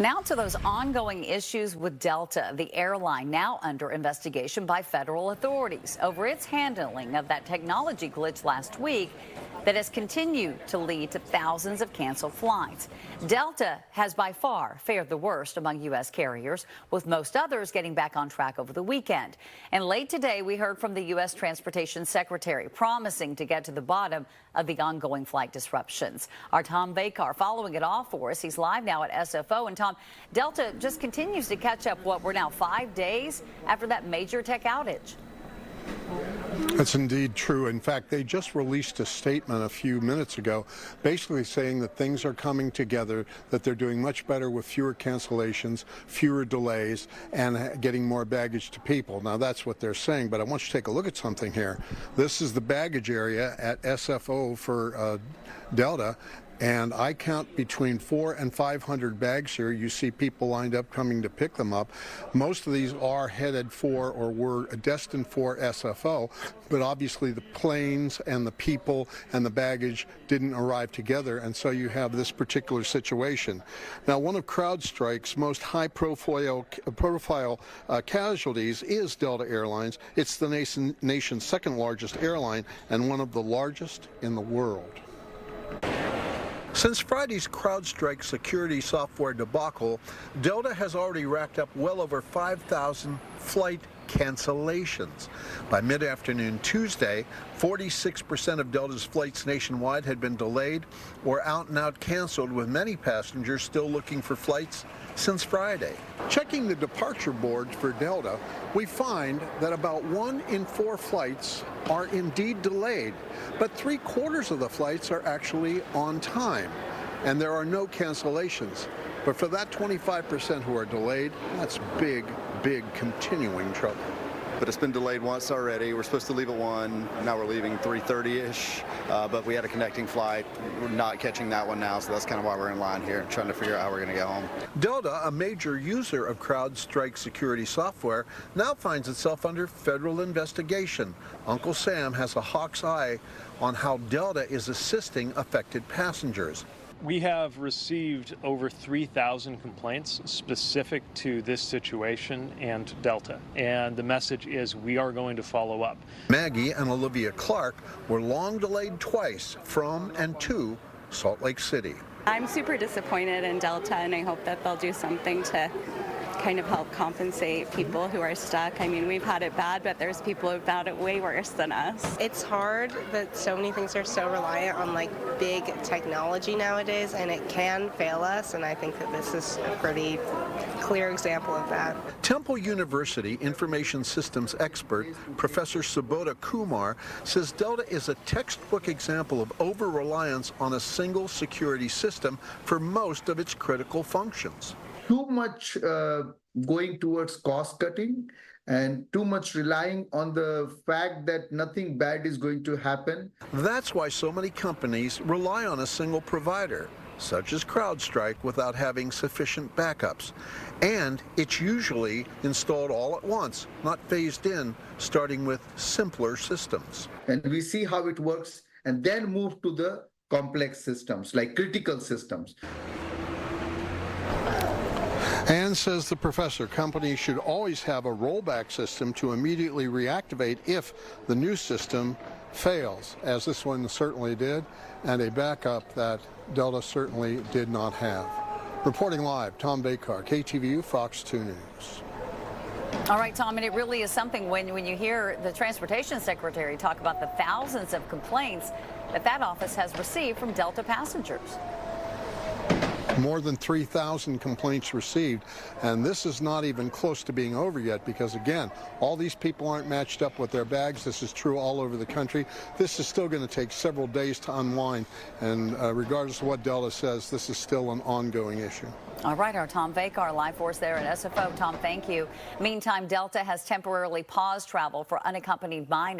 Now to those ongoing issues with Delta, the airline now under investigation by federal authorities over its handling of that technology glitch last week that has continued to lead to thousands of canceled flights. Delta has by far fared the worst among U.S. carriers, with most others getting back on track over the weekend. And late today, we heard from the U.S. Transportation Secretary promising to get to the bottom of the ongoing flight disruptions. Our Tom Vacar following it all for us. He's live now at SFO. And Tom, Delta just continues to catch up. We're now 5 days after that major tech outage. That's indeed true. In fact, they just released a statement a few minutes ago basically saying that things are coming together, that they're doing much better with fewer cancellations, fewer delays, and getting more baggage to people. Now, that's what they're saying, but I want you to take a look at something here. This is the baggage area at SFO for Delta. And I count between 400 and 500 bags here. You see people lined up coming to pick them up. Most of these are headed for or were destined for SFO, but obviously the planes and the people and the baggage didn't arrive together, and so you have this particular situation. Now, one of CrowdStrike's most high-profile casualties is Delta Airlines. It's the nation's second largest airline and one of the largest in the world. Since Friday's CrowdStrike security software debacle, Delta has already racked up well over 5,000 flight cancellations. By mid-afternoon Tuesday, 46% of Delta's flights nationwide had been delayed or out-and-out canceled, with many passengers still looking for flights since Friday. Checking the departure boards for Delta, we find that about 1 in 4 flights are indeed delayed, but 3/4 of the flights are actually on time, and there are no cancellations. But for that 25% who are delayed, that's big continuing trouble. But it's been delayed once already. We're supposed to leave at 1. Now we're leaving 3:30-ish, but we had a connecting flight. We're not catching that one now, so that's kind of why we're in line here, trying to figure out how we're going to get home. Delta, a major user of CrowdStrike security software, now finds itself under federal investigation. Uncle Sam has a hawk's eye on how Delta is assisting affected passengers. We have received over 3,000 complaints specific to this situation and Delta, and the message is we are going to follow up. Maggie and Olivia Clark were long delayed twice from and to Salt Lake City. I'm super disappointed in Delta, and I hope that they'll do something to kind of help compensate people who are stuck. I mean, we've had it bad, but there's people who've had it way worse than us. It's hard that so many things are so reliant on big technology nowadays, and it can fail us, and I think that this is a pretty clear example of that. Temple University information systems expert Professor Subodha Kumar says Delta is a textbook example of over-reliance on a single security system for most of its critical functions. Too much going towards cost cutting and too much relying on the fact that nothing bad is going to happen. That's why so many companies rely on a single provider, such as CrowdStrike, without having sufficient backups. And it's usually installed all at once, not phased in, starting with simpler systems. And we see how it works and then move to the complex systems, like critical systems. And says the professor, companies should always have a rollback system to immediately reactivate if the new system fails, as this one certainly did, and a backup that Delta certainly did not have. Reporting live, Tom Vacar, KTVU, Fox 2 News. All right, Tom, and it really is something when you hear the Transportation Secretary talk about the thousands of complaints that office has received from Delta passengers. More than 3,000 complaints received, and this is not even close to being over yet because, again, all these people aren't matched up with their bags. This is true all over the country. This is still going to take several days to unwind, and regardless of what Delta says, this is still an ongoing issue. All right, our Tom Vacar live for us there at SFO. Tom, thank you. Meantime, Delta has temporarily paused travel for unaccompanied minors.